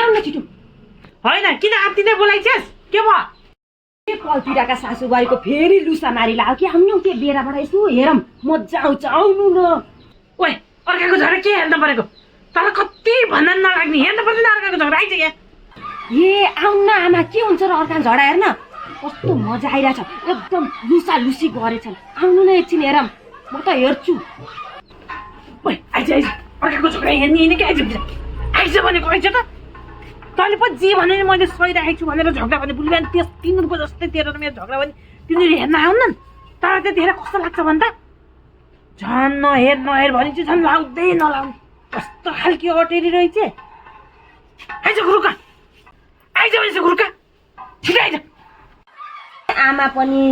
आउन छिटो होइन किन आत्तिँदै बोलाइछस् के भयो पल्तिराका सासूबाईको फेरि लुसा मारी लाग्यो कि आउनु त्यो बेराबाट यसो हेरौँ मजा आउँछ आउनु न ओए अर्काको झगडा के हेर्नु परेको तँलाई कति भन्न नलाग्ने हेर्नु पर्दैन अर्काको झगडा आइज यहाँ ए आउन आमा के हुन्छ र अर्काको झगडा हेर्न कस्तो मजा आइरहेछ एकदम लुसा लुसी गरेछन् आउनु न एकछिन हेरौँ म त हेर्छु ओए आइज आइज अर्काको झगडा हेर्ने के आइज भनेको आइज त तैँले पो जे भने मैले सहिराखेको छु भनेर झगडा भने बुझ्यो त्यस तिनीहरूको जस्तै तेरो र मेरो झगडा भने तिनीहरू हेर्न आउन् तर त्यतिखेर कस्तो लाग्छ भन् त झन् नहेर भने चाहिँ झन् लाउँदै नलाउनु कस्तो खालको अटेरी रहेछ आइज गुरुका आइज भनेपछि गुरुका छिटो आइज आमा पनि